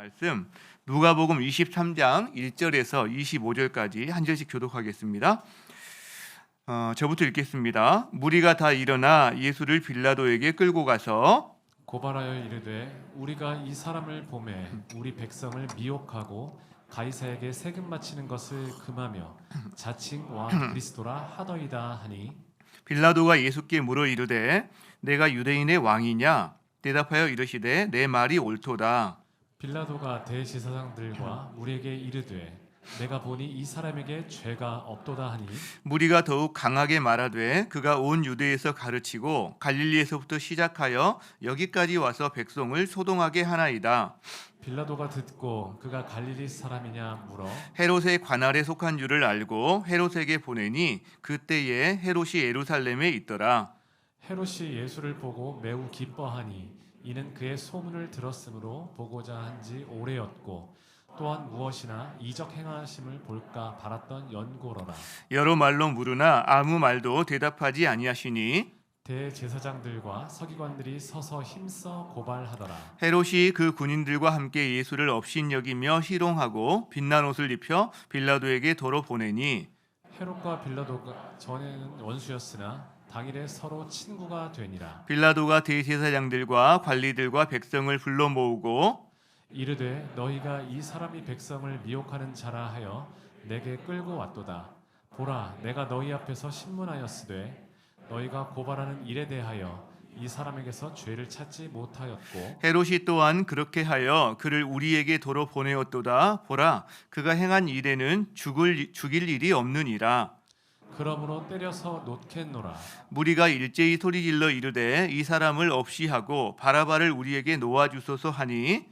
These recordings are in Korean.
말씀 누가복음 23장 1절에서 25절까지 한 절씩 교독하겠습니다. 저부터 읽겠습니다. 무리가 다 일어나 예수를 빌라도에게 끌고 가서 고발하여 이르되 우리가 이 사람을 보매 우리 백성을 미혹하고 가이사에게 세금 바치는 것을 금하며 자칭 왕 그리스도라 하더이다 하니 빌라도가 예수께 물어 이르되 내가 유대인의 왕이냐? 대답하여 이르시되 내 말이 옳도다. 빌라도가 대제사장들과 무리에게 이르되 내가 보니 이 사람에게 죄가 없도다 하니 무리가 더욱 강하게 말하되 그가 온 유대에서 가르치고 갈릴리에서부터 시작하여 여기까지 와서 백성을 소동하게 하나이다. 빌라도가 듣고 그가 갈릴리 사람이냐 물어 헤롯의 관할에 속한 줄을 알고 헤롯에게 보내니 그때에 헤롯이 예루살렘에 있더라. 헤롯이 예수를 보고 매우 기뻐하니 이는 그의 소문을 들었으므로 보고자 한지 오래였고 또한 무엇이나 이적 행하심을 볼까 바랐던 연고로라. 여러 말로 물으나 아무 말도 대답하지 아니하시니 대제사장들과 서기관들이 서서 힘써 고발하더라. 헤롯이 그 군인들과 함께 예수를 업신여기며 희롱하고 빛난 옷을 입혀 빌라도에게 도로 보내니 헤롯과 빌라도가 전에는 원수였으나 당일에 서로 친구가 되니라. 빌라도가 대제사장들과 관리들과 백성을 불러 모으고 이르되 너희가 이 사람이 백성을 미혹하는 자라 하여 내게 끌고 왔도다. 보라, 내가 너희 앞에서 신문하였으되 너희가 고발하는 일에 대하여 이 사람에게서 죄를 찾지 못하였고 헤롯이 또한 그렇게 하여 그를 우리에게 도로 보내었도다. 보라, 그가 행한 일에는 죽일 일이 없느니라. 그러므로 때려서 놓겠노라. 무리가 일제히 소리질러 이르되 이 사람을 없이 하고 바라바를 우리에게 놓아주소서 하니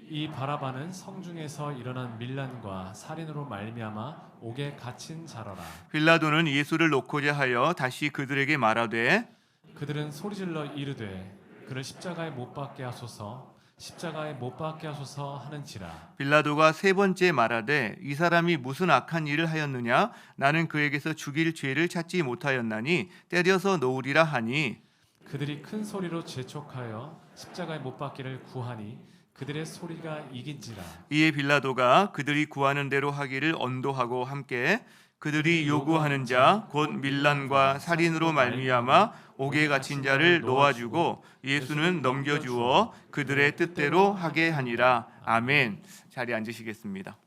이 바라바는 성중에서 일어난 밀란과 살인으로 말미암아 옥에 갇힌 자러라. 빌라도는 예수를 놓고자 하여 다시 그들에게 말하되 그들은 소리질러 이르되 그를 십자가에 못 박게 하소서, 십자가에 못 박게 하소서 하는지라. 빌라도가 세 번째 말하되 이 사람이 무슨 악한 일을 하였느냐? 나는 그에게서 죽일 죄를 찾지 못하였나니 때려서 놓으리라 하니 그들이 큰 소리로 재촉하여 십자가에 못 박기를 구하니 그들의 소리가 이긴지라. 이에 빌라도가 그들이 구하는 대로 하기를 언도하고 함께 그들이 요구하는 자 곧 밀란과 살인으로 말미암아 옥에 갇힌 자를 놓아주고 예수는 넘겨주어 그들의 뜻대로 하게 하니라. 아멘. 자리에 앉으시겠습니다.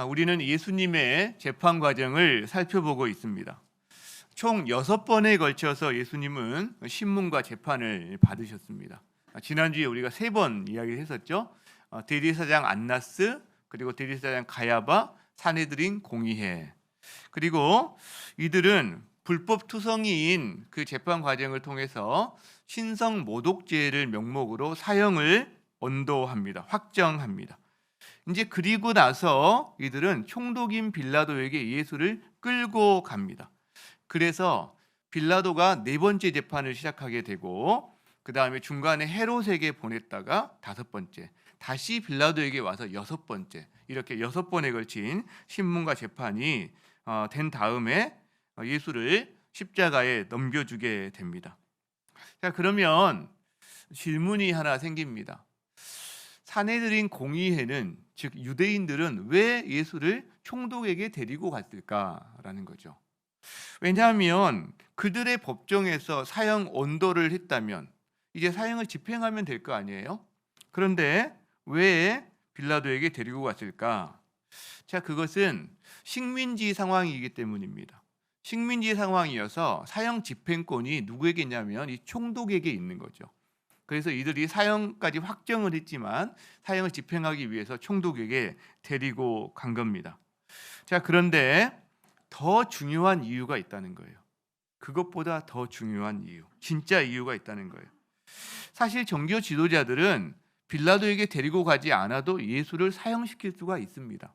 우리는 예수님의 재판 과정을 살펴보고 있습니다. 총 6번에 걸쳐서 예수님은 신문과 재판을 받으셨습니다. 지난주에 우리가 3번 이야기를 했었죠. 대제사장 안나스, 그리고 대제사장 가야바, 산헤드린 공의회. 그리고 이들은 불법 투성이인 그 재판 과정을 통해서 신성 모독죄를 명목으로 사형을 언도합니다. 확정합니다. 이제 그리고 나서 이들은 총독인 빌라도에게 예수를 끌고 갑니다. 그래서 빌라도가 4번째 재판을 시작하게 되고 그 다음에 중간에 헤롯에게 보냈다가 5번째, 다시 빌라도에게 와서 6번째, 이렇게 6번에 걸친 신문과 재판이 된 다음에 예수를 십자가에 넘겨주게 됩니다. 자, 그러면 질문이 하나 생깁니다. 산헤드린 공의회는, 즉 유대인들은 왜 예수를 총독에게 데리고 갔을까라는 거죠. 왜냐하면 그들의 법정에서 사형 언도를 했다면 이제 사형을 집행하면 될 거 아니에요? 그런데 왜 빌라도에게 데리고 갔을까? 자, 그것은 식민지 상황이기 때문입니다. 식민지 상황이어서 사형 집행권이 누구에게 있냐면 이 총독에게 있는 거죠. 그래서 이들이 사형까지 확정을 했지만 사형을 집행하기 위해서 총독에게 데리고 간 겁니다. 자, 그런데 더 중요한 이유가 있다는 거예요. 그것보다 더 중요한 이유, 진짜 이유가 있다는 거예요. 사실 정교 지도자들은 빌라도에게 데리고 가지 않아도 예수를 사형시킬 수가 있습니다.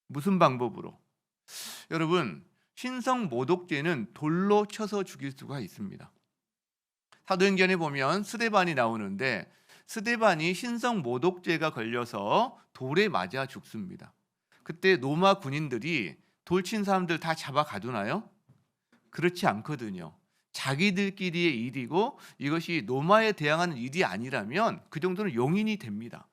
무슨 방법으로? 여러분, 신성 모독죄는 돌로 쳐서 죽일 수가 있습니다. 사도행전에 보면 스데반이 나오는데 스데반이 신성 모독죄가 걸려서 돌에 맞아 죽습니다. 그때 로마 군인들이 돌 친 사람들 다 잡아 가두나요? 그렇지 않거든요. 자기들끼리의 일이고 이것이 로마에 대항하는 일이 아니라면 그 정도는 용인이 됩니다.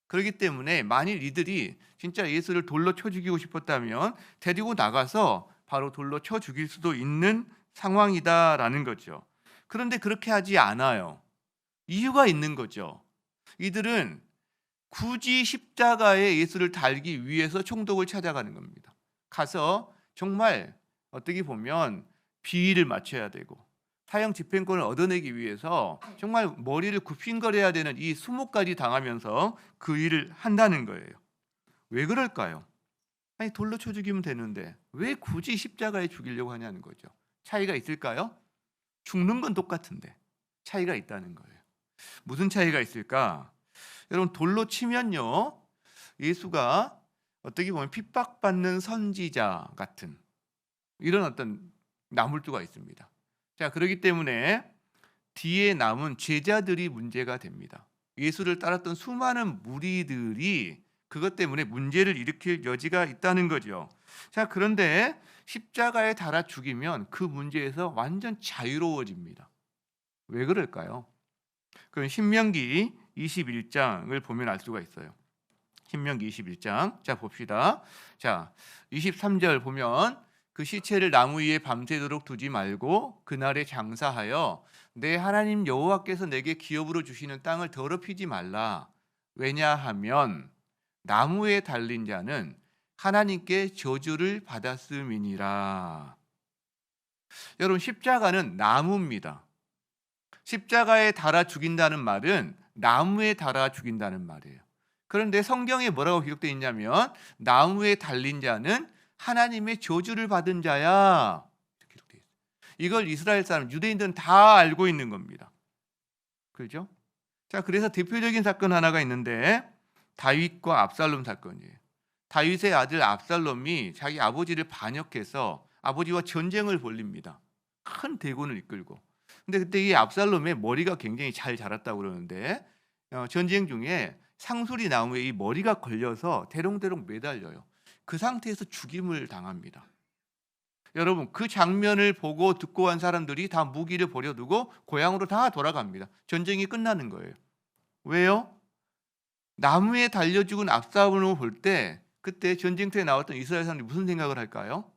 그렇기 때문에 만일 이들이 진짜 예수를 돌로 쳐 죽이고 싶었다면 데리고 나가서 바로 돌로 쳐 죽일 수도 있는 상황이다라는 거죠. 그런데 그렇게 하지 않아요. 이유가 있는 거죠. 이들은 굳이 십자가에 예수를 달기 위해서 총독을 찾아가는 겁니다. 가서 정말 어떻게 보면 비위를 맞춰야 되고 사형 집행권을 얻어내기 위해서 정말 머리를 굽힌거려야 되는 이 수모까지 당하면서 그 일을 한다는 거예요. 왜 그럴까요? 아니 돌로 쳐 죽이면 되는데 왜 굳이 십자가에 죽이려고 하냐는 거죠. 차이가 있을까요? 죽는 건 똑같은데 차이가 있다는 거예요. 무슨 차이가 있을까? 여러분 돌로 치면요 예수가 어떻게 보면 핍박받는 선지자 같은 이런 어떤 나물도가 있습니다. 자 그렇기 때문에 뒤에 남은 제자들이 문제가 됩니다. 예수를 따랐던 수많은 무리들이 그것 때문에 문제를 일으킬 여지가 있다는 거죠. 자 그런데 십자가에 달아 죽이면 그 문제에서 완전 자유로워집니다. 왜 그럴까요? 그건 신명기 21장을 보면 알 수가 있어요. 신명기 21장. 자 봅시다. 자 23절 보면 그 시체를 나무 위에 밤새도록 두지 말고 그날에 장사하여 내 하나님 여호와께서 내게 기업으로 주시는 땅을 더럽히지 말라. 왜냐하면 나무에 달린 자는 하나님께 저주를 받았음이니라. 여러분 십자가는 나무입니다. 십자가에 달아 죽인다는 말은 나무에 달아 죽인다는 말이에요. 그런데 성경에 뭐라고 기록되어 있냐면 나무에 달린 자는 하나님의 저주를 받은 자야. 기록되어 있어요. 이걸 이스라엘 사람 유대인들은 다 알고 있는 겁니다. 그렇죠? 자, 그래서 대표적인 사건 하나가 있는데 다윗과 압살롬 사건이에요. 다윗의 아들 압살롬이 자기 아버지를 반역해서 아버지와 전쟁을 벌립니다. 큰 대군을 이끌고. 근데 그때 이 압살롬의 머리가 굉장히 잘 자랐다고 그러는데 전쟁 중에 상수리 나무에 이 머리가 걸려서 대롱대롱 매달려요. 그 상태에서 죽임을 당합니다. 여러분 그 장면을 보고 듣고 한 사람들이 다 무기를 버려두고 고향으로 다 돌아갑니다. 전쟁이 끝나는 거예요. 왜요? 나무에 달려 죽은 압살롬을 볼 때 그때 전쟁터에 나왔던 이스라엘 사람들이 무슨 생각을 할까요?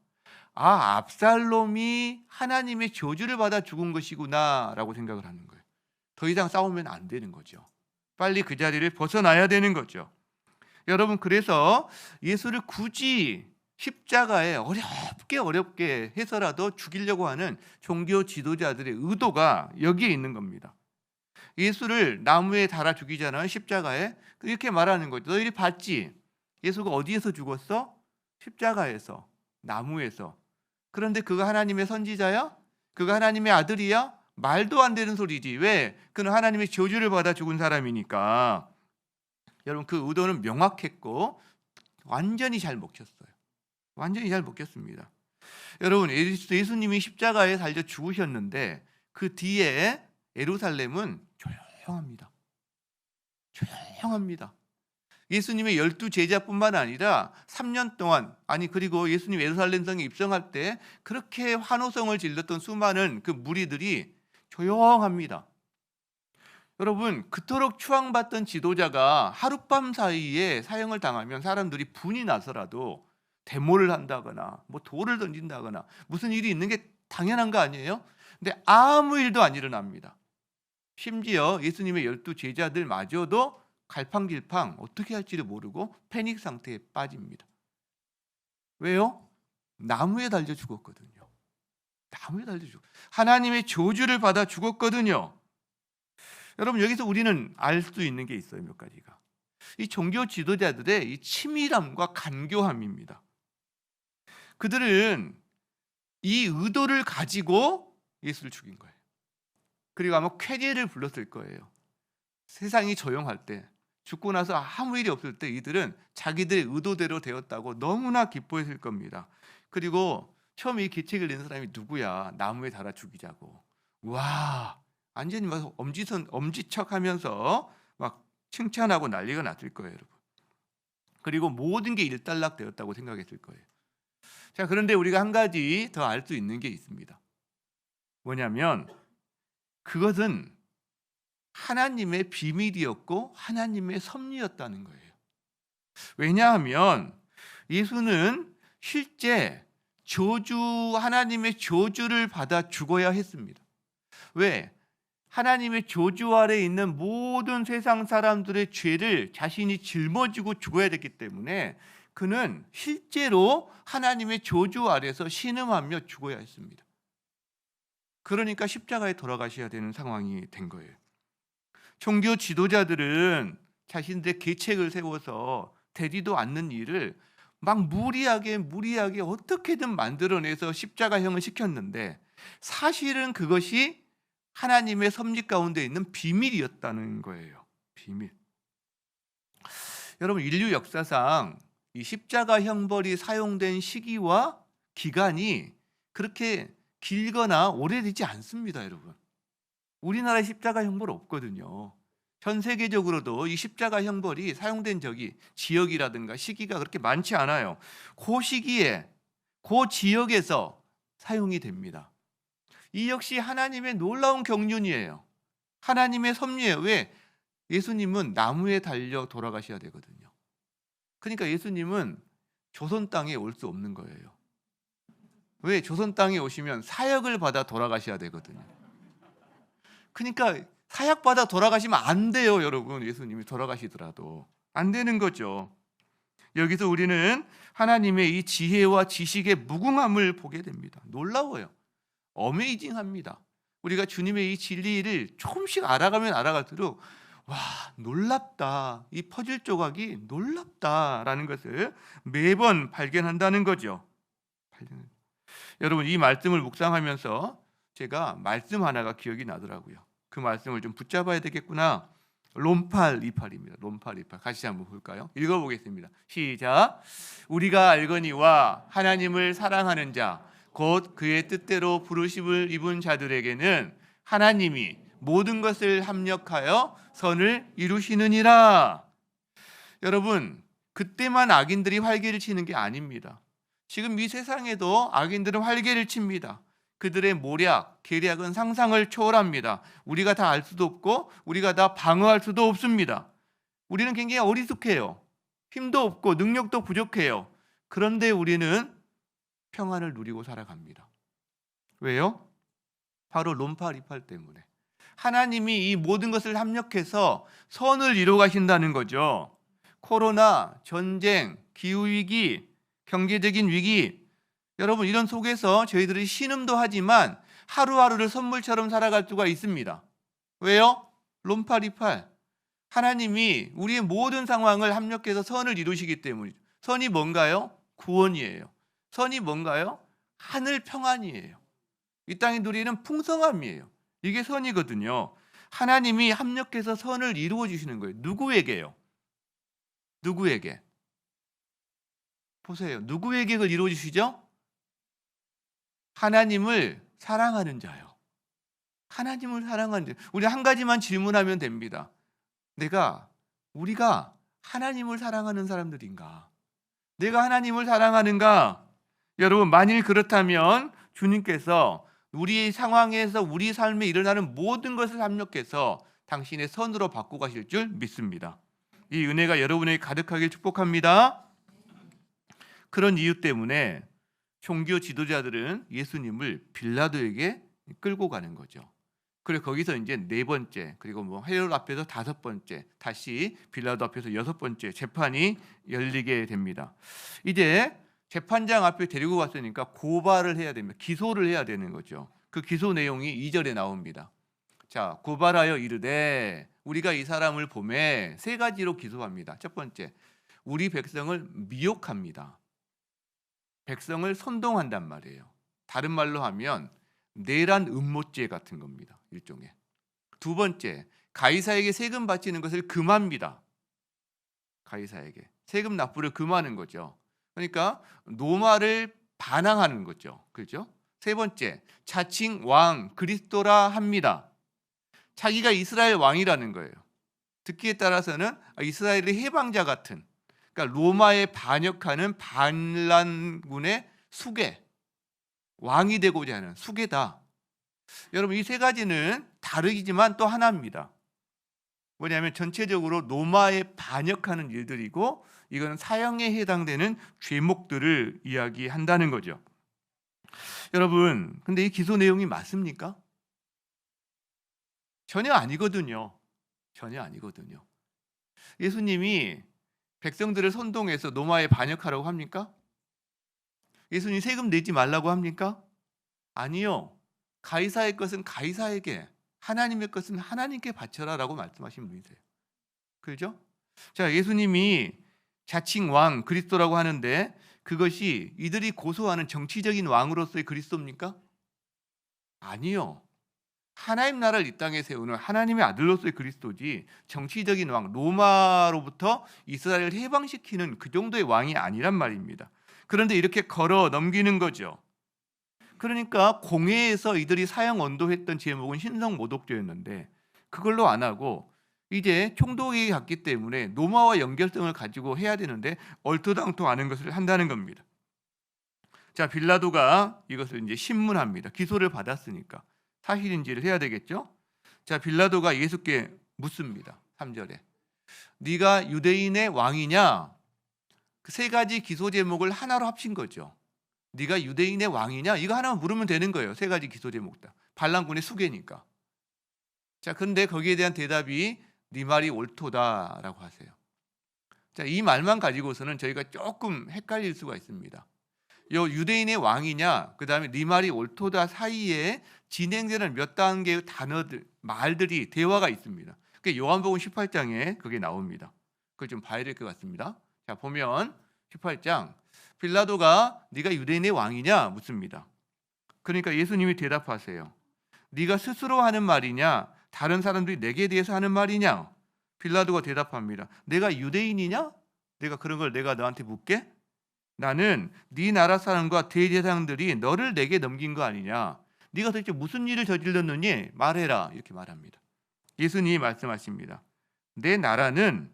아, 압살롬이 하나님의 저주를 받아 죽은 것이구나 라고 생각을 하는 거예요. 더 이상 싸우면 안 되는 거죠. 빨리 그 자리를 벗어나야 되는 거죠. 여러분 그래서 예수를 굳이 십자가에 어렵게 해서라도 죽이려고 하는 종교 지도자들의 의도가 여기에 있는 겁니다. 예수를 나무에 달아 죽이잖아요. 십자가에. 이렇게 말하는 거죠. 너희들이 봤지? 예수가 어디에서 죽었어? 십자가에서, 나무에서. 그런데 그가 하나님의 선지자야? 그가 하나님의 아들이야? 말도 안 되는 소리지. 왜? 그는 하나님의 저주를 받아 죽은 사람이니까. 여러분 그 의도는 명확했고 완전히 잘 먹혔어요. 완전히 잘 먹혔습니다. 여러분 예수님이 십자가에 달려 죽으셨는데 그 뒤에 예루살렘은 조용합니다. 조용합니다. 예수님의 12제자뿐만 아니라 3년 동안 그리고 예수님 예루살렘 성에 입성할 때 그렇게 환호성을 질렀던 수많은 그 무리들이 조용합니다. 여러분 그토록 추앙받던 지도자가 하룻밤 사이에 사형을 당하면 사람들이 분이 나서라도 데모를 한다거나 뭐 돌을 던진다거나 무슨 일이 있는 게 당연한 거 아니에요? 근데 아무 일도 안 일어납니다. 심지어 예수님의 12제자들마저도 갈팡질팡 어떻게 할지를 모르고 패닉 상태에 빠집니다. 왜요? 나무에 달려 죽었거든요. 나무에 달려 죽었어요. 하나님의 저주를 받아 죽었거든요. 여러분 여기서 우리는 알 수 있는 게 있어요. 몇 가지가. 이 종교 지도자들의 이 치밀함과 간교함입니다. 그들은 이 의도를 가지고 예수를 죽인 거예요. 그리고 아마 쾌재를 불렀을 거예요. 세상이 조용할 때, 죽고 나서 아무 일이 없을 때 이들은 자기들의 의도대로 되었다고 너무나 기뻐했을 겁니다. 그리고 처음 이 계책을 낸 사람이 누구야? 나무에 달아 죽이자고. 와, 완전히 막 엄지척하면서 막 칭찬하고 난리가 났을 거예요, 여러분. 그리고 모든 게 일단락되었다고 생각했을 거예요. 자, 그런데 우리가 한 가지 더 알 수 있는 게 있습니다. 뭐냐면 그것은 하나님의 비밀이었고 하나님의 섭리였다는 거예요. 왜냐하면 예수는 실제 하나님의 저주를 받아 죽어야 했습니다. 왜? 하나님의 저주 아래 있는 모든 세상 사람들의 죄를 자신이 짊어지고 죽어야 됐기 때문에 그는 실제로 하나님의 저주 아래서 신음하며 죽어야 했습니다. 그러니까 십자가에 돌아가셔야 되는 상황이 된 거예요. 종교 지도자들은 자신들의 계책을 세워서 되지도 않는 일을 막 무리하게 어떻게든 만들어내서 십자가형을 시켰는데 사실은 그것이 하나님의 섭리 가운데 있는 비밀이었다는 거예요. 비밀. 여러분, 인류 역사상 이 십자가 형벌이 사용된 시기와 기간이 그렇게 길거나 오래되지 않습니다, 여러분. 우리나라에 십자가 형벌 없거든요. 전 세계적으로도 이 십자가 형벌이 사용된 적이 지역이라든가 시기가 그렇게 많지 않아요. 그 시기에 그 지역에서 사용이 됩니다. 이 역시 하나님의 놀라운 경륜이에요. 하나님의 섭리예요. 왜? 예수님은 나무에 달려 돌아가셔야 되거든요. 그러니까 예수님은 조선 땅에 올 수 없는 거예요. 왜? 조선 땅에 오시면 사역을 받아 돌아가셔야 되거든요. 그러니까 사역받아 돌아가시면 안 돼요, 여러분. 예수님이 돌아가시더라도 안 되는 거죠. 여기서 우리는 하나님의 이 지혜와 지식의 무궁함을 보게 됩니다. 놀라워요. 어메이징합니다. 우리가 주님의 이 진리를 조금씩 알아가면 알아갈수록 와, 놀랍다. 이 퍼즐 조각이 놀랍다라는 것을 매번 발견한다는 거죠. 여러분, 이 말씀을 묵상하면서 제가 말씀 하나가 기억이 나더라고요. 그 말씀을 좀 붙잡아야 되겠구나. 롬팔이팔입니다. 롬팔이팔. 같이 한번 볼까요? 읽어보겠습니다. 시작. 우리가 알거니와 하나님을 사랑하는 자, 곧 그의 뜻대로 부르심을 입은 자들에게는 하나님이 모든 것을 합력하여 선을 이루시느니라. 여러분, 그때만 악인들이 활개를 치는 게 아닙니다. 지금 이 세상에도 악인들은 활개를 칩니다. 그들의 모략, 계략은 상상을 초월합니다. 우리가 다 알 수도 없고 우리가 다 방어할 수도 없습니다. 우리는 굉장히 어리숙해요. 힘도 없고 능력도 부족해요. 그런데 우리는 평안을 누리고 살아갑니다. 왜요? 바로 롬팔이팔 때문에. 하나님이 이 모든 것을 합력해서 선을 이루어 가신다는 거죠. 코로나, 전쟁, 기후위기, 경제적인 위기, 여러분, 이런 속에서 저희들이 신음도 하지만 하루하루를 선물처럼 살아갈 수가 있습니다. 왜요? 롬팔이팔. 하나님이 우리의 모든 상황을 합력해서 선을 이루시기 때문이죠. 선이 뭔가요? 구원이에요. 선이 뭔가요? 하늘 평안이에요. 이 땅에 누리는 풍성함이에요. 이게 선이거든요. 하나님이 합력해서 선을 이루어 주시는 거예요. 누구에게요? 누구에게? 보세요. 누구에게 그걸 이루어 주시죠? 하나님을 사랑하는 자요. 하나님을 사랑하는 자. 우리 한 가지만 질문하면 됩니다. 우리가 하나님을 사랑하는 사람들인가? 내가 하나님을 사랑하는가? 여러분, 만일 그렇다면 주님께서 우리 상황에서 우리 삶에 일어나는 모든 것을 합력해서 당신의 선으로 바꿔 가실 줄 믿습니다. 이 은혜가 여러분에게 가득하길 축복합니다. 그런 이유 때문에 종교 지도자들은 예수님을 빌라도에게 끌고 가는 거죠. 그리고 거기서 이제 네 번째, 그리고 헤롯 앞에서 다섯 번째, 다시 빌라도 앞에서 여섯 번째 재판이 열리게 됩니다. 이제 재판장 앞에 데리고 갔으니까 고발을 해야 됩니다. 기소를 해야 되는 거죠. 그 기소 내용이 2절에 나옵니다. 자, 고발하여 이르되 우리가 이 사람을 보매 세 가지로 기소합니다. 첫 번째, 우리 백성을 미혹합니다. 백성을 선동한단 말이에요. 다른 말로 하면 내란 음모죄 같은 겁니다. 일종의. 두 번째, 가이사에게 세금 바치는 것을 금합니다. 가이사에게 세금 납부를 금하는 거죠. 그러니까 노마를 반항하는 거죠. 그렇죠? 세 번째, 자칭 왕 그리스도라 합니다. 자기가 이스라엘 왕이라는 거예요. 듣기에 따라서는 이스라엘의 해방자 같은, 그러니까 로마에 반역하는 반란군의 수괴, 왕이 되고자 하는 수괴다. 여러분 이 세 가지는 다르지만 또 하나입니다. 뭐냐면 전체적으로 노마에 반역하는 일들이고 이거는 사형에 해당되는 죄목들을 이야기한다는 거죠. 여러분, 근데 이 기소 내용이 맞습니까? 전혀 아니거든요. 전혀 아니거든요. 예수님이 백성들을 선동해서 노마에 반역하라고 합니까? 예수님 세금 내지 말라고 합니까? 아니요. 가이사의 것은 가이사에게, 하나님의 것은 하나님께 바쳐라라고 말씀하신 분이세요. 그렇죠? 자, 예수님이 자칭 왕 그리스도라고 하는데 그것이 이들이 고소하는 정치적인 왕으로서의 그리스도입니까? 아니요. 하나님 나라를 이 땅에 세우는 하나님의 아들로서의 그리스도지 정치적인 왕 로마로부터 이스라엘을 해방시키는 그 정도의 왕이 아니란 말입니다. 그런데 이렇게 걸어 넘기는 거죠. 그러니까 공회에서 이들이 사형 언도했던 제목은 신성 모독죄였는데 그걸로 안 하고 이제 총독이 갔기 때문에 로마와 연결성을 가지고 해야 되는데 얼토당토하는 것을 한다는 겁니다. 자, 빌라도가 이것을 이제 신문합니다. 기소를 받았으니까 사실인지를 해야 되겠죠. 자, 빌라도가 예수께 묻습니다. 3절에 네가 유대인의 왕이냐? 그 세 가지 기소 제목을 하나로 합친 거죠. 네가 유대인의 왕이냐? 이거 하나만 물으면 되는 거예요. 세 가지 기소 제목 다. 반란군의 수괴니까. 자, 근데 거기에 대한 대답이 네 말이 옳도다라고 하세요. 자, 이 말만 가지고서는 저희가 조금 헷갈릴 수가 있습니다. 요 유대인의 왕이냐, 그다음에 네 말이 옳도다 사이에 진행되는 몇 단계의 단어들, 말들이 대화가 있습니다. 그 요한복음 18장에 그게 나옵니다. 그걸 좀 봐야 될 것 같습니다. 자, 보면 18장 빌라도가 네가 유대인의 왕이냐 묻습니다. 그러니까 예수님이 대답하세요. 네가 스스로 하는 말이냐? 다른 사람들이 내게 대해서 하는 말이냐? 빌라도가 대답합니다. 내가 유대인이냐? 내가 그런 걸 내가 너한테 묻게? 나는 네 나라 사람과 대제사장들이 너를 내게 넘긴 거 아니냐? 네가 도대체 무슨 일을 저질렀느니 말해라 이렇게 말합니다. 예수님이 말씀하십니다. 내 나라는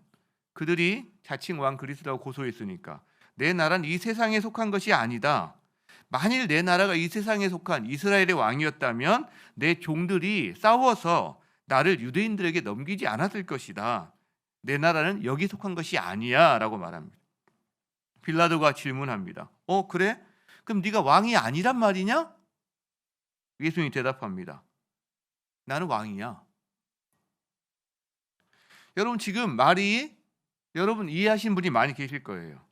그들이 자칭 왕 그리스도라고 고소했으니까 내 나라는 이 세상에 속한 것이 아니다. 만일 내 나라가 이 세상에 속한 이스라엘의 왕이었다면 내 종들이 싸워서 나를 유대인들에게 넘기지 않았을 것이다. 내 나라는 여기 속한 것이 아니야 라고 말합니다. 빌라도가 질문합니다. 그래? 그럼 네가 왕이 아니란 말이냐? 예수님이 대답합니다. 나는 왕이야. 여러분 지금 말이 여러분 이해하신 분이 많이 계실 거예요.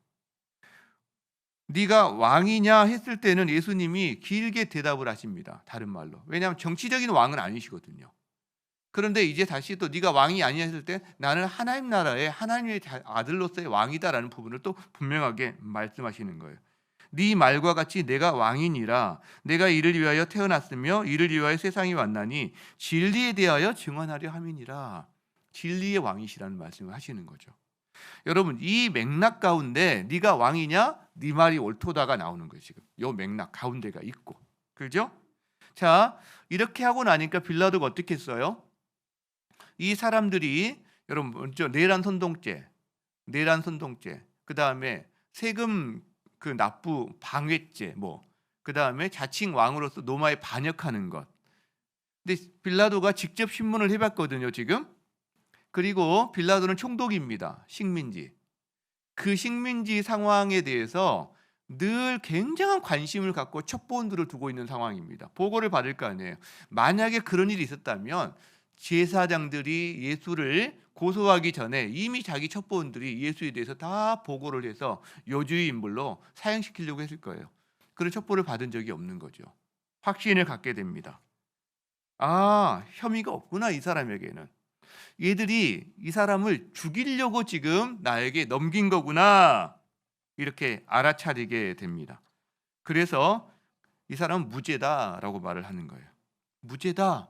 네가 왕이냐 했을 때는 예수님이 길게 대답을 하십니다. 다른 말로. 왜냐하면 정치적인 왕은 아니시거든요. 그런데 이제 다시 또 네가 왕이 아니냐 했을 때 나는 하나님 나라의 하나님의 아들로서의 왕이다라는 부분을 또 분명하게 말씀하시는 거예요. 네 말과 같이 내가 왕이니라. 내가 이를 위하여 태어났으며 이를 위하여 세상에 왔나니 진리에 대하여 증언하려 함이니라. 진리의 왕이시라는 말씀을 하시는 거죠. 여러분 이 맥락 가운데 네가 왕이냐? 네 말이 옳도다가 나오는 거예요. 지금 이 맥락 가운데가 있고. 그렇죠? 자, 이렇게 하고 나니까 빌라도가 어떻게 했어요? 이 사람들이 여러분 먼저 내란 선동죄, 그다음에 세금 그 납부 방해죄 그다음에 자칭 왕으로서 노마에 반역하는 것. 근데 빌라도가 직접 신문을 해 봤거든요, 지금. 그리고 빌라도는 총독입니다. 식민지. 그 식민지 상황에 대해서 늘 굉장한 관심을 갖고 첩보원들을 두고 있는 상황입니다. 보고를 받을 거 아니에요. 만약에 그런 일이 있었다면 제사장들이 예수를 고소하기 전에 이미 자기 첩보원들이 예수에 대해서 다 보고를 해서 요주의 인물로 사형시키려고 했을 거예요. 그런 첩보를 받은 적이 없는 거죠. 확신을 갖게 됩니다. 혐의가 없구나 이 사람에게는. 얘들이 이 사람을 죽이려고 지금 나에게 넘긴 거구나 이렇게 알아차리게 됩니다. 그래서 이 사람은 무죄다라고 말을 하는 거예요. 무죄다.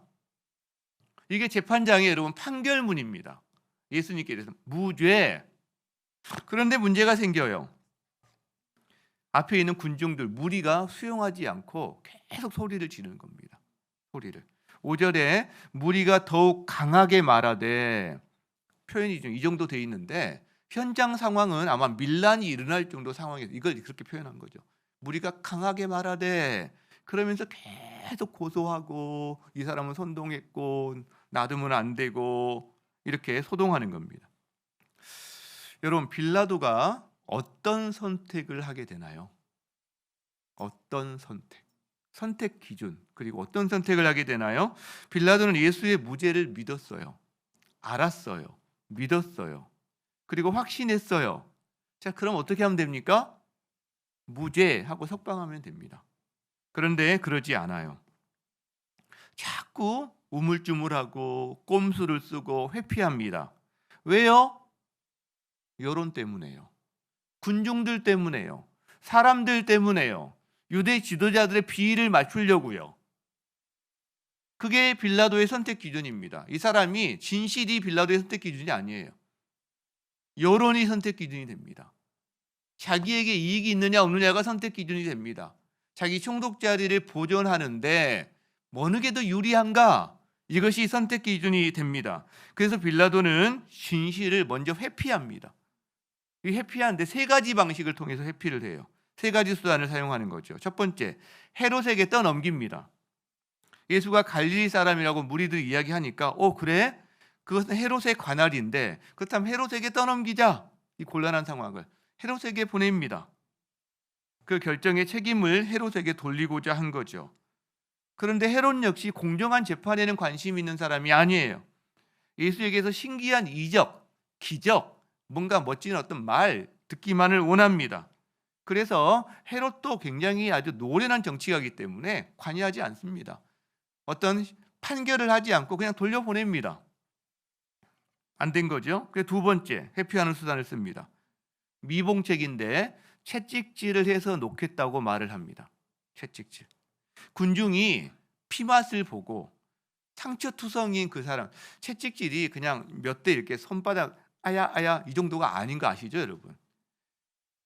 이게 재판장의 여러분 판결문입니다. 예수님께 대해서 무죄. 그런데 문제가 생겨요. 앞에 있는 군중들 무리가 수용하지 않고 계속 소리를 지르는 겁니다. 소리를. 5절에 무리가 더욱 강하게 말하되 표현이 좀 이 정도 돼 있는데 현장 상황은 아마 밀란이 일어날 정도 상황에서 이걸 그렇게 표현한 거죠. 무리가 강하게 말하되 그러면서 계속 고소하고 이 사람은 선동했고 놔두면 안 되고 이렇게 소동하는 겁니다. 여러분, 빌라도가 어떤 선택을 하게 되나요? 어떤 선택 기준, 그리고 어떤 선택을 하게 되나요? 빌라도는 예수의 무죄를 믿었어요. 알았어요. 믿었어요. 그리고 확신했어요. 자, 그럼 어떻게 하면 됩니까? 무죄하고 석방하면 됩니다. 그런데 그러지 않아요. 자꾸 우물쭈물하고 꼼수를 쓰고 회피합니다. 왜요? 여론 때문에요. 군중들 때문에요. 사람들 때문에요. 유대 지도자들의 비위를 맞추려고요. 그게 빌라도의 선택 기준입니다. 이 사람이 진실이 빌라도의 선택 기준이 아니에요. 여론이 선택 기준이 됩니다. 자기에게 이익이 있느냐 없느냐가 선택 기준이 됩니다. 자기 총독 자리를 보존하는데 어느 게 더 유리한가? 이것이 선택 기준이 됩니다. 그래서 빌라도는 진실을 먼저 회피합니다. 이 회피하는데 세 가지 방식을 통해서 회피를 해요. 세 가지 수단을 사용하는 거죠. 첫 번째, 헤롯에게 떠넘깁니다. 예수가 갈릴리 사람이라고 무리들이 이야기하니까 그래? 그것은 헤롯의 관할인데 그렇다면 헤롯에게 떠넘기자. 이 곤란한 상황을 헤롯에게 보냅니다. 그 결정의 책임을 헤롯에게 돌리고자 한 거죠. 그런데 헤롯 역시 공정한 재판에는 관심이 있는 사람이 아니에요. 예수에게서 신기한 이적, 기적, 뭔가 멋진 어떤 말 듣기만을 원합니다. 그래서 헤롯도 굉장히 아주 노련한 정치가이기 때문에 관여하지 않습니다. 어떤 판결을 하지 않고 그냥 돌려보냅니다. 안 된 거죠. 그래서 두 번째, 회피하는 수단을 씁니다. 미봉책인데 채찍질을 해서 놓겠다고 말을 합니다. 채찍질. 군중이 피맛을 보고 상처투성인 그 사람, 채찍질이 그냥 몇 대 이렇게 손바닥 아야 이 정도가 아닌 거 아시죠, 여러분?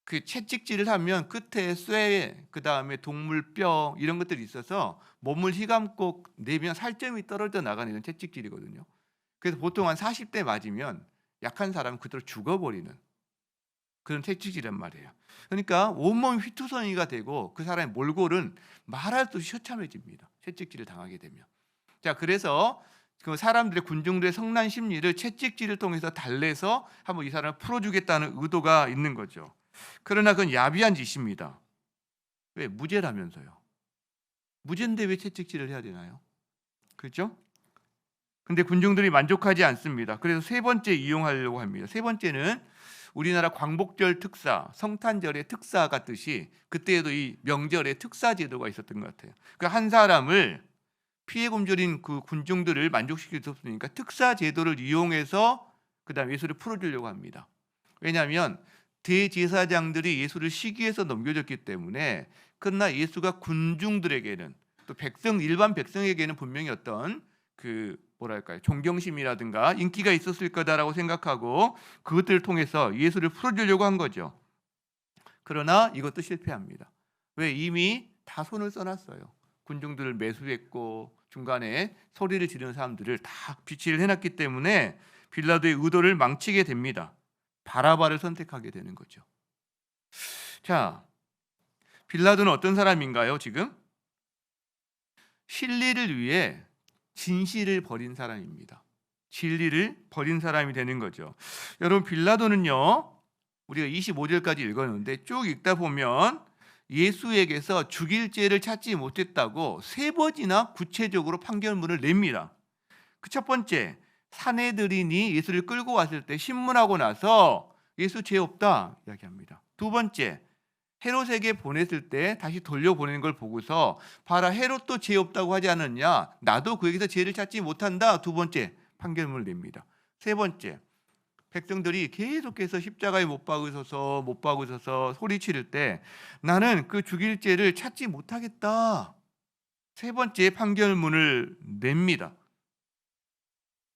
그 채찍질을 하면 끝에 쇠, 그 다음에 동물뼈 이런 것들이 있어서 몸을 휘감고 내면 살점이 떨어져 나가는 이런 채찍질이거든요. 그래서 보통 한 40대 맞으면 약한 사람은 그대로 죽어버리는 그런 채찍질이란 말이에요. 그러니까 온몸이 휘투성이가 되고 그 사람의 몰골은 말할 수 없이 처참해집니다. 채찍질을 당하게 되면. 자, 그래서 그 사람들의 군중들의 성난 심리를 채찍질을 통해서 달래서 한번 이 사람을 풀어주겠다는 의도가 있는 거죠. 그러나 그건 야비한 짓입니다. 왜? 무죄라면서요. 무죄인데 왜 채찍질을 해야 되나요? 그렇죠? 근데 군중들이 만족하지 않습니다. 그래서 세 번째 이용하려고 합니다. 세 번째는 우리나라 광복절 특사, 성탄절의 특사 같듯이 그때에도 이 명절에 특사 제도가 있었던 것 같아요. 그 한 사람을 피해 굶주린 그 군중들을 만족시킬 수 없으니까 특사 제도를 이용해서 그다음 예수를 풀어주려고 합니다. 왜냐하면 대제사장들이 예수를 시기해서 넘겨줬기 때문에, 그러나 예수가 군중들에게는 또 일반 백성에게는 분명히 어떤 존경심이라든가 인기가 있었을 거다라고 생각하고 그것들을 통해서 예수를 풀어주려고 한 거죠. 그러나 이것도 실패합니다. 왜? 이미 다 손을 써놨어요. 군중들을 매수했고 중간에 소리를 지르는 사람들을 다 비치를 해놨기 때문에 빌라도의 의도를 망치게 됩니다. 바라바를 선택하게 되는 거죠. 자, 빌라도는 어떤 사람인가요? 지금 진리를 위해 진실을 버린 사람입니다. 진리를 버린 사람이 되는 거죠. 여러분, 빌라도는요, 우리가 25절까지 읽었는데 쭉 읽다 보면 예수에게서 죽일 죄를 찾지 못했다고 세 번이나 구체적으로 판결문을 냅니다. 그 첫 번째, 사내들인이 예수를 끌고 왔을 때 신문하고 나서 예수 죄 없다 이야기합니다. 두 번째, 헤롯에게 보냈을 때 다시 돌려보내는 걸 보고서 봐라, 헤롯도 죄 없다고 하지 않았냐, 나도 그에게서 죄를 찾지 못한다. 두 번째 판결문을 냅니다. 세 번째, 백성들이 계속해서 십자가에 못 박으셔서 소리 치를 때 나는 그 죽일 죄를 찾지 못하겠다. 세 번째 판결문을 냅니다.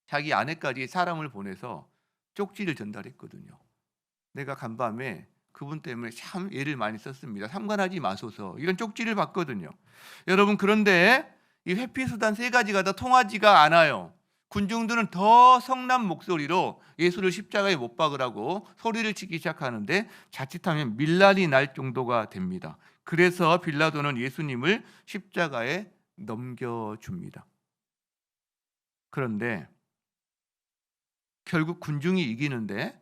자기 아내까지 사람을 보내서 쪽지를 전달했거든요. 내가 간밤에 그분 때문에 참 애를 많이 썼습니다. 상관하지 마소서. 이런 쪽지를 받거든요. 여러분, 그런데 이 회피수단 세 가지가 다 통하지가 않아요. 군중들은 더 성난 목소리로 예수를 십자가에 못 박으라고 소리를 치기 시작하는데 자칫하면 밀란이 날 정도가 됩니다. 그래서 빌라도는 예수님을 십자가에 넘겨줍니다. 그런데 결국 군중이 이기는데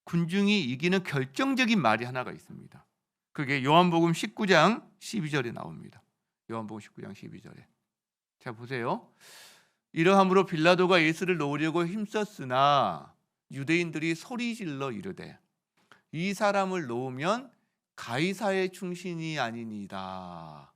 군중이 이기는 결정적인 말이 하나가 있습니다. 그게 요한복음 19장 12절에 나옵니다. 요한복음 19장 12절에. 자, 보세요. 이러함으로 빌라도가 예수를 놓으려고 힘썼으나 유대인들이 소리질러 이르되 이 사람을 놓으면 가이사의 충신이 아니니이다.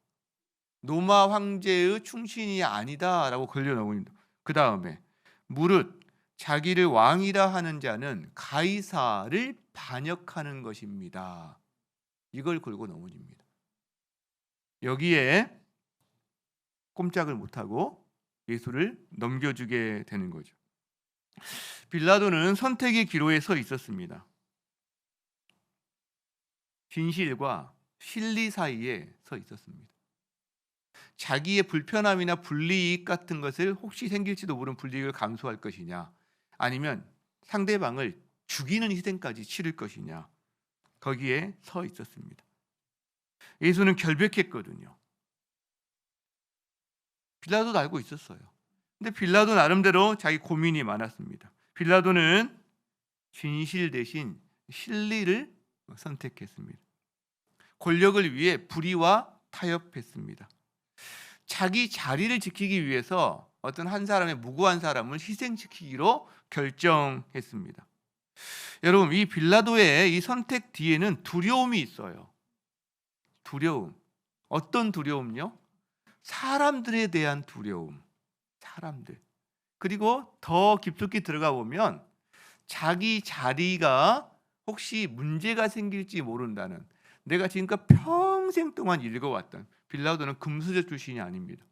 로마 황제의 충신이 아니다라고 걸려놓습니다. 그 다음에 무릇 자기를 왕이라 하는 자는 가이사를 반역하는 것입니다. 이걸 걸고 넘어집니다. 여기에 꼼짝을 못하고 예수를 넘겨주게 되는 거죠. 빌라도는 선택의 기로에 서 있었습니다. 진실과 실리 사이에 서 있었습니다. 자기의 불편함이나 불이익 같은 것을 혹시 생길지도 모르는 불이익을 감수할 것이냐, 아니면 상대방을 죽이는 희생까지 치를 것이냐, 거기에 서 있었습니다. 예수는 결백했거든요. 빌라도도 알고 있었어요. 근데 빌라도 나름대로 자기 고민이 많았습니다. 빌라도는 진실 대신 실리를 선택했습니다. 권력을 위해 불의와 타협했습니다. 자기 자리를 지키기 위해서 어떤 한 사람의 무고한 사람을 희생시키기로 결정했습니다. 여러분, 이 빌라도의 이 선택 뒤에는 두려움이 있어요. 두려움. 어떤 두려움요? 사람들에 대한 두려움. 사람들. 그리고 더 깊숙이 들어가 보면 자기 자리가 혹시 문제가 생길지 모른다는, 내가 지금까지 평생 동안 읽어왔던, 빌라도는 금수저 출신이 아닙니다.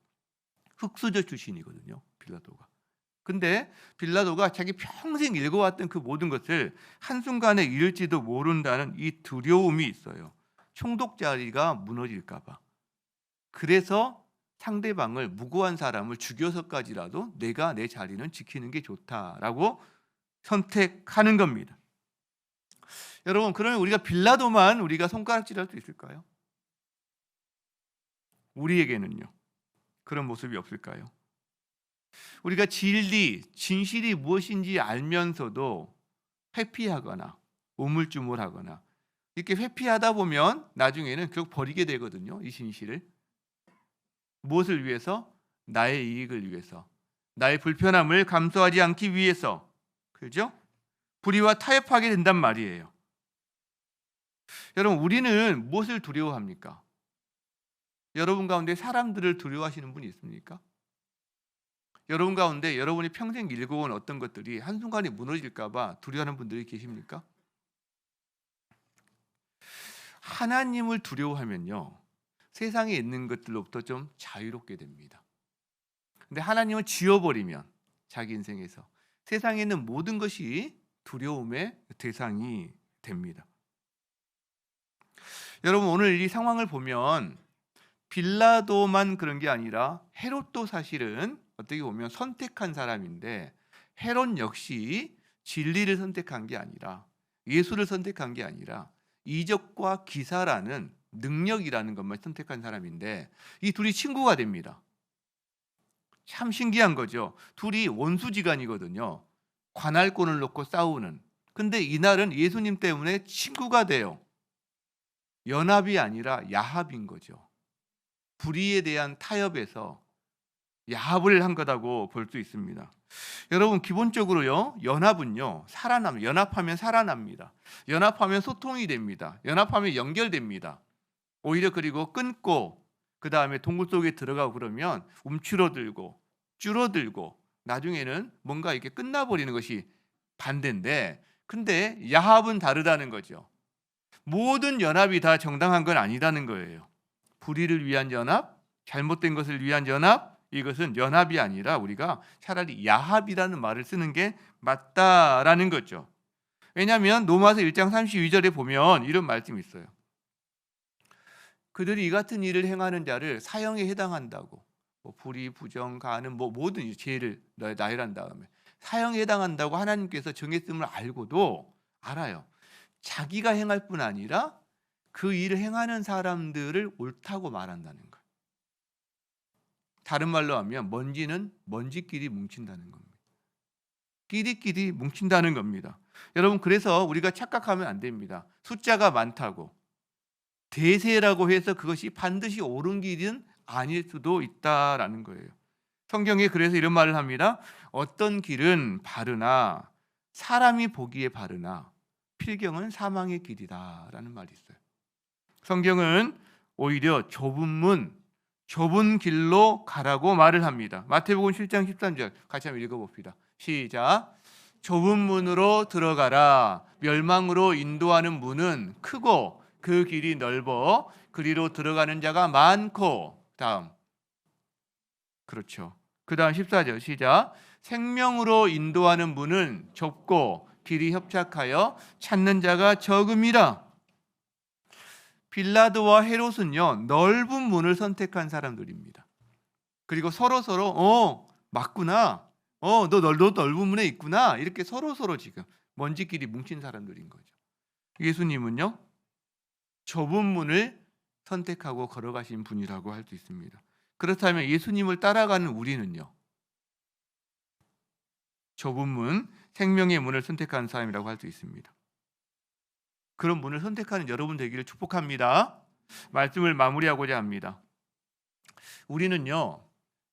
흙수저 출신이거든요, 빌라도가. 근데 빌라도가 자기 평생 읽어왔던 그 모든 것을 한순간에 잃을지도 모른다는 이 두려움이 있어요. 총독 자리가 무너질까 봐. 그래서 상대방을, 무고한 사람을 죽여서까지라도 내가 내 자리는 지키는 게 좋다라고 선택하는 겁니다. 여러분, 그러면 우리가 빌라도만 우리가 손가락질할 수 있을까요? 우리에게는요, 그런 모습이 없을까요? 우리가 진리, 진실이 무엇인지 알면서도 회피하거나 우물쭈물하거나 이렇게 회피하다 보면 나중에는 결국 버리게 되거든요, 이 진실을. 무엇을 위해서? 나의 이익을 위해서, 나의 불편함을 감수하지 않기 위해서, 그죠? 불의와 타협하게 된단 말이에요. 여러분, 우리는 무엇을 두려워합니까? 여러분 가운데 사람들을 두려워하시는 분이 있습니까? 여러분 가운데 여러분이 평생 읽어온 어떤 것들이 한순간에 무너질까 봐 두려워하는 분들이 계십니까? 하나님을 두려워하면요, 세상에 있는 것들로부터 좀 자유롭게 됩니다. 근데 하나님을 지워버리면 자기 인생에서 세상에 있는 모든 것이 두려움의 대상이 됩니다. 여러분, 오늘 이 상황을 보면 빌라도만 그런 게 아니라 헤롯도 사실은 어떻게 보면 선택한 사람인데, 헤롯 역시 진리를 선택한 게 아니라, 예수를 선택한 게 아니라 이적과 기사라는 능력이라는 것만 선택한 사람인데, 이 둘이 친구가 됩니다. 참 신기한 거죠. 둘이 원수지간이거든요. 관할권을 놓고 싸우는. 근데 이날은 예수님 때문에 친구가 돼요. 연합이 아니라 야합인 거죠. 불의에 대한 타협에서 야합을 한 거라고 볼 수 있습니다. 여러분, 기본적으로요, 연합은요, 연합하면 살아납니다. 연합하면 소통이 됩니다. 연합하면 연결됩니다. 오히려 그리고 끊고 그 다음에 동굴 속에 들어가고 그러면 움츠러들고 줄어들고 나중에는 뭔가 이렇게 끝나버리는 것이 반대인데, 근데 야합은 다르다는 거죠. 모든 연합이 다 정당한 건 아니라는 거예요. 불의를 위한 연합, 잘못된 것을 위한 연합, 이것은 연합이 아니라 우리가 차라리 야합이라는 말을 쓰는 게 맞다라는 거죠. 왜냐하면 로마서 1장 32절에 보면 이런 말씀이 있어요. 그들이 이 같은 일을 행하는 자를 사형에 해당한다고, 불의, 부정, 가는 모든 죄를 나열한 다음에 사형에 해당한다고 하나님께서 정했음을 알고도 알아요. 자기가 행할 뿐 아니라 그 일을 행하는 사람들을 옳다고 말한다는 거예요. 다른 말로 하면 먼지는 먼지끼리 뭉친다는 겁니다. 끼리끼리 뭉친다는 겁니다. 여러분, 그래서 우리가 착각하면 안 됩니다. 숫자가 많다고 대세라고 해서 그것이 반드시 옳은 길은 아닐 수도 있다라는 거예요. 성경에 그래서 이런 말을 합니다. 어떤 길은 바르나 사람이 보기에 바르나 필경은 사망의 길이다라는 말이 있어요. 성경은 오히려 좁은 문, 좁은 길로 가라고 말을 합니다. 마태복음 7장 13절 같이 한번 읽어봅시다. 시작. 좁은 문으로 들어가라. 멸망으로 인도하는 문은 크고 그 길이 넓어 그리로 들어가는 자가 많고. 다음. 그렇죠. 그 다음 14절 시작. 생명으로 인도하는 문은 좁고 길이 협착하여 찾는 자가 적음이라. 빌라도와 헤롯은요 넓은 문을 선택한 사람들입니다. 그리고 서로 맞구나. 너 넓은 문에 있구나. 이렇게 서로 지금 먼지끼리 뭉친 사람들인 거죠. 예수님은요 좁은 문을 선택하고 걸어가신 분이라고 할 수 있습니다. 그렇다면 예수님을 따라가는 우리는요 좁은 문, 생명의 문을 선택하는 사람이라고 할 수 있습니다. 그런 문을 선택하는 여러분 되기를 축복합니다. 말씀을 마무리하고자 합니다. 우리는요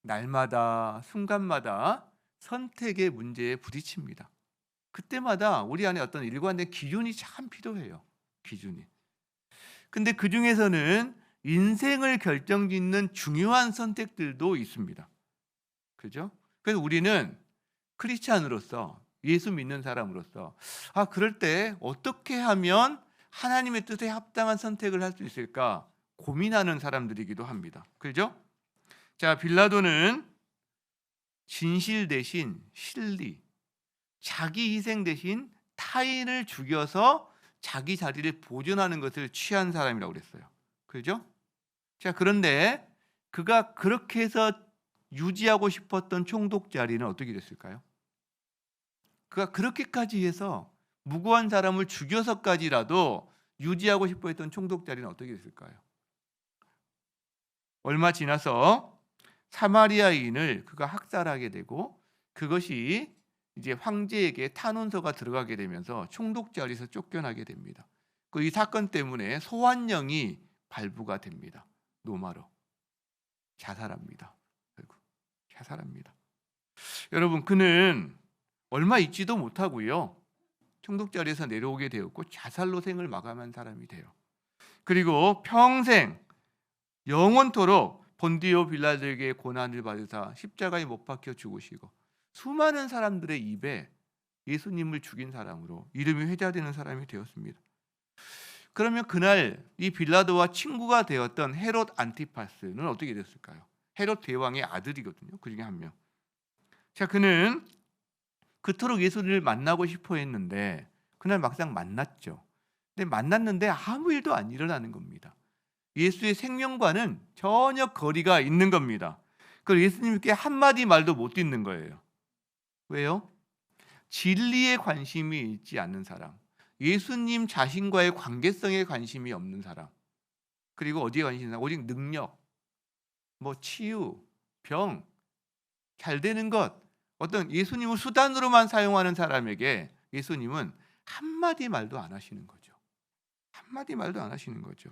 날마다 순간마다 선택의 문제에 부딪힙니다. 그때마다 우리 안에 어떤 일관된 기준이 참 필요해요. 기준이. 근데 그 중에서는 인생을 결정짓는 중요한 선택들도 있습니다. 그죠? 그래서 우리는 크리스찬으로서 예수 믿는 사람으로서 그럴 때 어떻게 하면 하나님의 뜻에 합당한 선택을 할 수 있을까 고민하는 사람들이기도 합니다. 그죠? 자, 빌라도는 진실 대신 실리, 자기 희생 대신 타인을 죽여서 자기 자리를 보존하는 것을 취한 사람이라고 그랬어요. 그죠? 자, 그런데 그가 그렇게 해서 유지하고 싶었던 총독 자리는 어떻게 됐을까요? 그가 그렇게까지 해서 무고한 사람을 죽여서까지라도 유지하고 싶어 했던 총독 자리는 어떻게 됐을까요? 얼마 지나서 사마리아인을 그가 학살하게 되고 그것이 이제 황제에게 탄원서가 들어가게 되면서 총독 자리에서 쫓겨나게 됩니다. 이 사건 때문에 소환령이 발부가 됩니다. 로마로 자살합니다. 자살합니다. 여러분, 그는 얼마 있지도 못하고요 총독 자리에서 내려오게 되었고 자살로 생을 마감한 사람이 돼요. 그리고 평생 영원토록 본디오 빌라도에게 고난을 받으사 십자가에 못 박혀 죽으시고 수많은 사람들의 입에 예수님을 죽인 사람으로 이름이 회자되는 사람이 되었습니다. 그러면 그날 이 빌라도와 친구가 되었던 헤롯 안티파스는 어떻게 됐을까요? 헤롯 대왕의 아들이거든요. 그 중에 한 명. 자, 그는 그토록 예수를 만나고 싶어 했는데 그날 막상 만났죠. 근데 만났는데 아무 일도 안 일어나는 겁니다. 예수의 생명과는 전혀 거리가 있는 겁니다. 그리고 예수님께 한마디 말도 못 듣는 거예요. 왜요? 진리에 관심이 있지 않는 사람, 예수님 자신과의 관계성에 관심이 없는 사람, 그리고 어디에 관심이 있나? 오직 능력, 치유, 병, 잘 되는 것, 어떤 예수님을 수단으로만 사용하는 사람에게 예수님은 한마디 말도 안 하시는 거죠. 한마디 말도 안 하시는 거죠.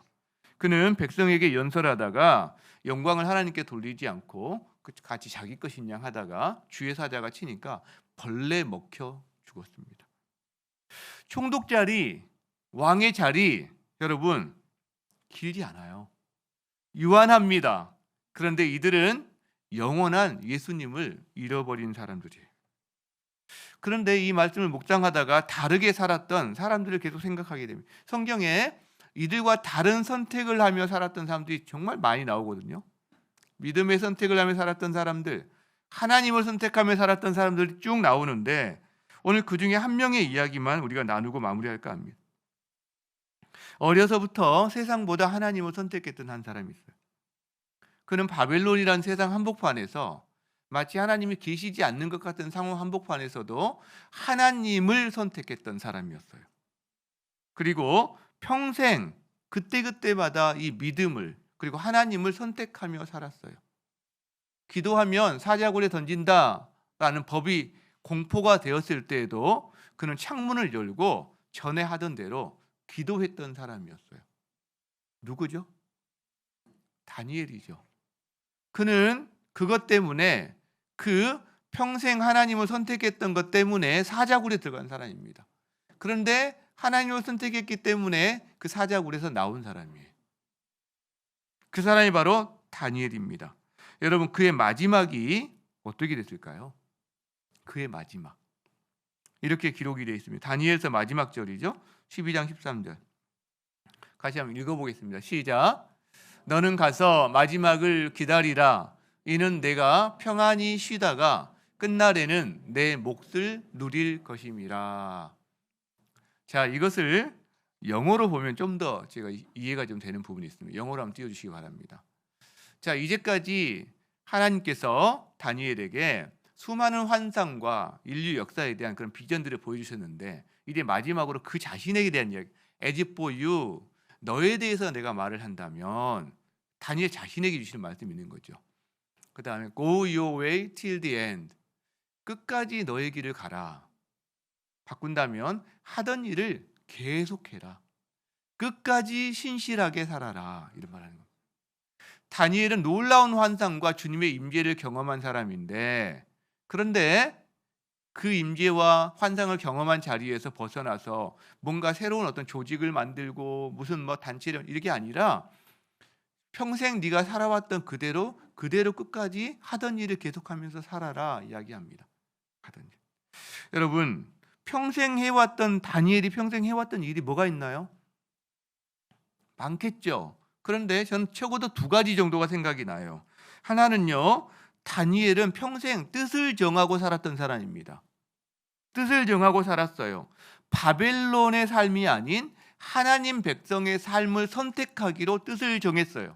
그는 백성에게 연설하다가 영광을 하나님께 돌리지 않고 같이 자기 것인 양 하다가 주의 사자가 치니까 벌레 먹혀 죽었습니다. 총독 자리, 왕의 자리, 여러분 길지 않아요. 유한합니다. 그런데 이들은 영원한 예수님을 잃어버린 사람들이에요. 그런데 이 말씀을 묵상하다가 다르게 살았던 사람들을 계속 생각하게 됩니다. 성경에 이들과 다른 선택을 하며 살았던 사람들이 정말 많이 나오거든요. 믿음의 선택을 하며 살았던 사람들, 하나님을 선택하며 살았던 사람들이 쭉 나오는데 오늘 그 중에 한 명의 이야기만 우리가 나누고 마무리할까 합니다. 어려서부터 세상보다 하나님을 선택했던 한 사람이 있어요. 그는 바벨론이라는 세상 한복판에서 마치 하나님이 계시지 않는 것 같은 상황 한복판에서도 하나님을 선택했던 사람이었어요. 그리고 평생 그때그때마다 이 믿음을 그리고 하나님을 선택하며 살았어요. 기도하면 사자굴에 던진다라는 법이 공포가 되었을 때에도 그는 창문을 열고 전에 하던 대로 기도했던 사람이었어요. 누구죠? 다니엘이죠. 그는 그것 때문에 그 평생 하나님을 선택했던 것 때문에 사자굴에 들어간 사람입니다. 그런데 하나님을 선택했기 때문에 그 사자굴에서 나온 사람이에요. 그 사람이 바로 다니엘입니다. 여러분, 그의 마지막이 어떻게 됐을까요? 그의 마지막 이렇게 기록이 되어 있습니다. 다니엘서 마지막 절이죠. 12장 13절 같이 한번 읽어보겠습니다. 시작. 너는 가서 마지막을 기다리라. 이는 내가 평안히 쉬다가 끝날에는 내 몫을 누릴 것임이라. 자, 이것을 영어로 보면 좀 더 제가 이해가 좀 되는 부분이 있습니다. 영어로 한번 띄워주시기 바랍니다. 자, 이제까지 하나님께서 다니엘에게 수많은 환상과 인류 역사에 대한 그런 비전들을 보여주셨는데 이제 마지막으로 그 자신에게 대한 이야기, as for you, 너에 대해서 내가 말을 한다면 다니엘 자신에게 주시는 말씀이 있는 거죠. 그 다음에 go your way till the end, 끝까지 너의 길을 가라. 바꾼다면 하던 일을 계속해라. 끝까지 신실하게 살아라. 이런 말하는 겁니다. 다니엘은 놀라운 환상과 주님의 임재를 경험한 사람인데, 그런데 그 임재와 환상을 경험한 자리에서 벗어나서 뭔가 새로운 어떤 조직을 만들고 무슨 뭐 단체를 이렇게 아니라 평생 네가 살아왔던 그대로 끝까지 하던 일을 계속하면서 살아라 이야기합니다. 하던 일. 여러분, 다니엘이 평생 해왔던 일이 뭐가 있나요? 많겠죠. 그런데 저는 적어도 두 가지 정도가 생각이 나요. 하나는요, 다니엘은 평생 뜻을 정하고 살았던 사람입니다. 뜻을 정하고 살았어요. 바벨론의 삶이 아닌 하나님 백성의 삶을 선택하기로 뜻을 정했어요.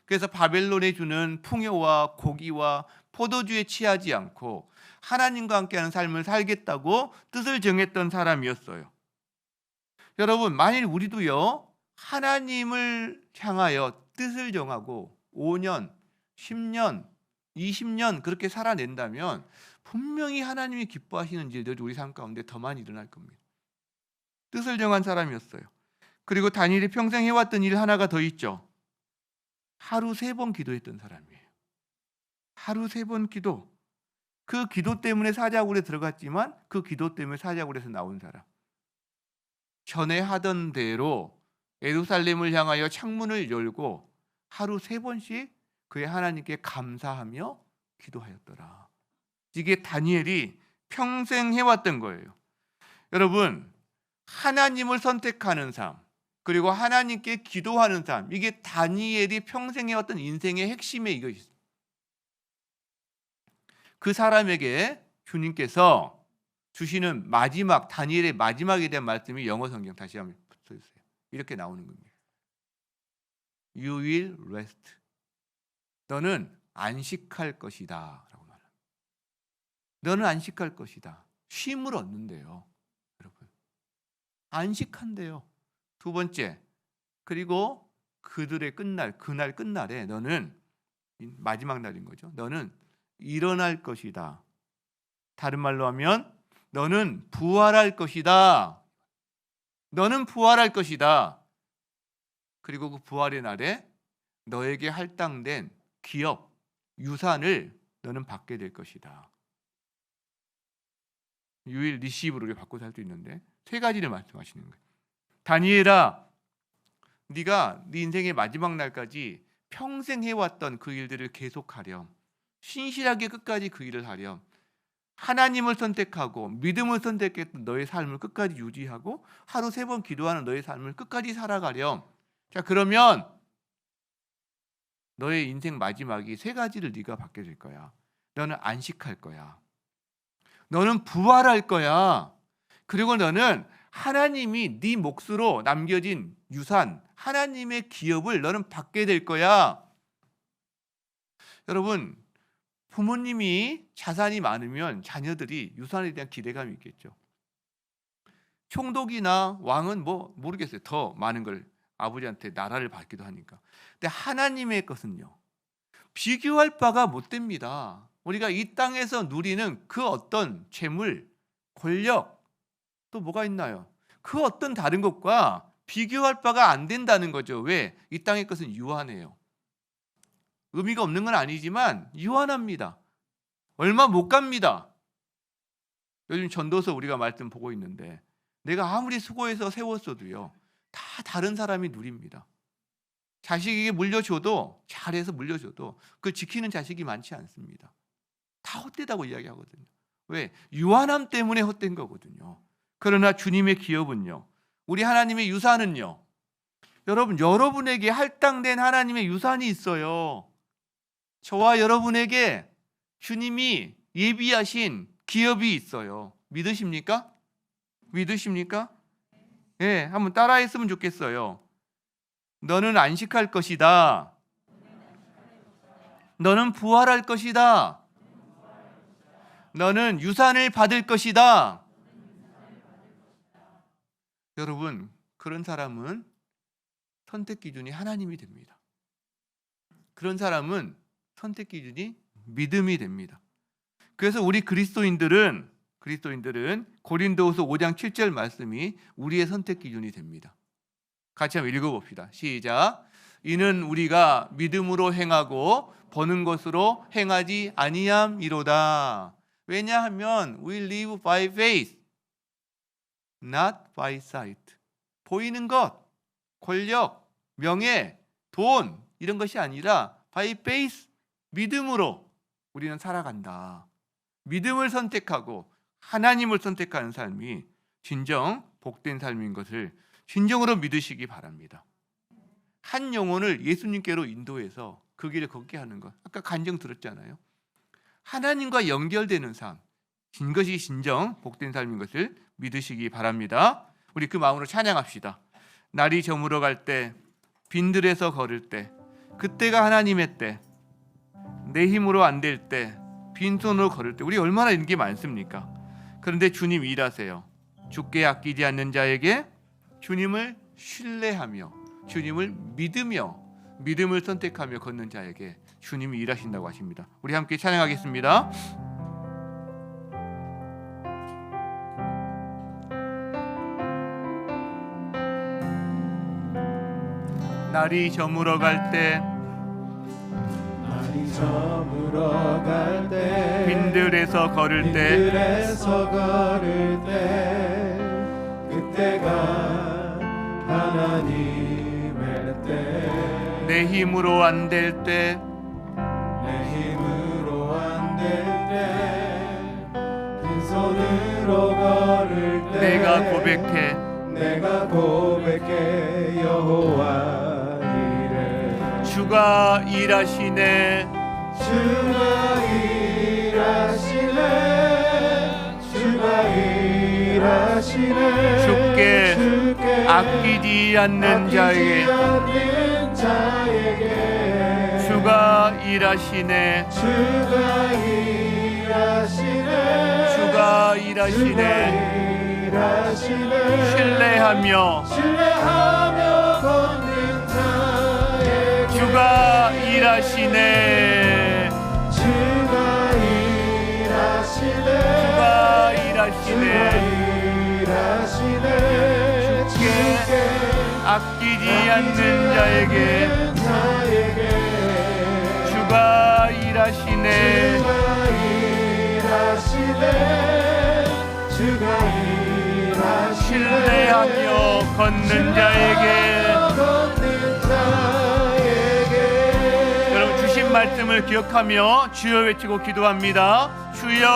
그래서 바벨론이 주는 풍요와 고기와 포도주에 취하지 않고 하나님과 함께하는 삶을 살겠다고 뜻을 정했던 사람이었어요. 여러분, 만일 우리도요, 하나님을 향하여 뜻을 정하고 5년, 10년, 20년 그렇게 살아낸다면 분명히 하나님이 기뻐하시는 일들이 우리 삶 가운데 더 많이 일어날 겁니다. 뜻을 정한 사람이었어요. 그리고 다니엘이 평생 해왔던 일 하나가 더 있죠. 하루 3번 기도했던 사람이에요. 하루 3번 기도. 그 기도 때문에 사자굴에 들어갔지만 그 기도 때문에 사자굴에서 나온 사람. 전에 하던 대로 예루살렘을 향하여 창문을 열고 하루 3번씩 그의 하나님께 감사하며 기도하였더라. 이게 다니엘이 평생 해왔던 거예요. 여러분, 하나님을 선택하는 삶, 그리고 하나님께 기도하는 삶, 이게 다니엘이 평생 해왔던 인생의 핵심에 이것이 있습니다. 그 사람에게 주님께서 주시는 마지막, 다니엘의 마지막에 대한 말씀이 영어 성경 다시 한번 붙여주세요. 이렇게 나오는 겁니다. You will rest. 너는 안식할 것이다 라고 말합니다. 너는 안식할 것이다. 쉼을 얻는데요. 여러분, 안식한대요. 두 번째, 그리고 그날 끝날에 너는, 마지막 날인 거죠, 너는 일어날 것이다. 다른 말로 하면 너는 부활할 것이다. 너는 부활할 것이다. 그리고 그 부활의 날에 너에게 할당된 기업, 유산을 너는 받게 될 것이다. 유일 리시브로 바꿔서 할 수 있는데 3가지를 말씀하시는 거예요. 다니엘아, 네가 네 인생의 마지막 날까지 평생 해왔던 그 일들을 계속하렴. 신실하게 끝까지 그 일을 하렴. 하나님을 선택하고 믿음을 선택했던 너의 삶을 끝까지 유지하고 하루 3번 기도하는 너의 삶을 끝까지 살아가렴. 자, 그러면 너의 인생 마지막이 3가지를 네가 받게 될 거야. 너는 안식할 거야. 너는 부활할 거야. 그리고 너는 하나님이 네 몫으로 남겨진 유산, 하나님의 기업을 너는 받게 될 거야. 여러분, 부모님이 자산이 많으면 자녀들이 유산에 대한 기대감이 있겠죠. 총독이나 왕은 뭐 모르겠어요. 더 많은 걸 아버지한테 나라를 받기도 하니까. 근데 하나님의 것은요, 비교할 바가 못 됩니다. 우리가 이 땅에서 누리는 그 어떤 재물, 권력, 또 뭐가 있나요? 그 어떤 다른 것과 비교할 바가 안 된다는 거죠. 왜? 이 땅의 것은 유한해요. 의미가 없는 건 아니지만 유한합니다. 얼마 못 갑니다. 요즘 전도서 우리가 말씀 보고 있는데 내가 아무리 수고해서 세웠어도요, 다 다른 사람이 누립니다. 자식에게 물려줘도, 잘해서 물려줘도 그 지키는 자식이 많지 않습니다. 다 헛되다고 이야기하거든요. 왜? 유한함 때문에 헛된 거거든요. 그러나 주님의 기업은요, 우리 하나님의 유산은요, 여러분, 여러분에게 할당된 하나님의 유산이 있어요. 저와 여러분에게 주님이 예비하신 기업이 있어요. 믿으십니까? 믿으십니까? 예, 한번 따라했으면 좋겠어요. 너는 안식할 것이다. 너는 부활할 것이다. 너는 유산을 받을 것이다. 여러분, 그런 사람은 선택 기준이 하나님이 됩니다. 그런 사람은 선택 기준이 믿음이 됩니다. 그래서 우리 그리스도인들은 고린도후서 5장 7절 말씀이 우리의 선택 기준이 됩니다. 같이 한번 읽어봅시다. 시작. 이는 우리가 믿음으로 행하고 버는 것으로 행하지 아니함이로다. 왜냐하면 we live by faith, not by sight. 보이는 것, 권력, 명예, 돈 이런 것이 아니라 by faith, 믿음으로 우리는 살아간다. 믿음을 선택하고 하나님을 선택하는 삶이 진정 복된 삶인 것을 진정으로 믿으시기 바랍니다. 한 영혼을 예수님께로 인도해서 그 길을 걷게 하는 것, 아까 간증 들었잖아요. 하나님과 연결되는 삶, 이것이 진정 복된 삶인 것을 믿으시기 바랍니다. 우리 그 마음으로 찬양합시다. 날이 저물어 갈 때, 빈들에서 걸을 때, 그때가 하나님의 때, 내 힘으로 안 될 때, 빈손으로 걸을 때, 우리 얼마나 이런 게 많습니까? 그런데 주님 일하세요. 주께 아끼지 않는 자에게 주님을 신뢰하며 주님을 믿으며 믿음을 선택하며 걷는 자에게 주님이 일하신다고 하십니다. 우리 함께 찬양하겠습니다. 날이 저물어 갈 때, 날이 저물어 갈 때, 빈들에서 걸을 때, 빈들에서 걸을 때, 그때가 하나님의 때, 내 힘으로 안 될 때, 내 힘으로 안 될 때, 빈손으로 걸을 때, 내가 고백해 여호와 주가 일하시네. 주가 일하시네. 주께 아끼지 않는 자에게 주가 일하시네. 주가 일하시네. 신뢰하며 걷는 자에게 주가 일하시네. 주가 일하시네. 주께 아끼지 않는 자에게 주가 일하시네. 신뢰하며 걷는 자에게. 여러분, 주신 말씀을 기억하며 주여 외치고 기도합니다. 주여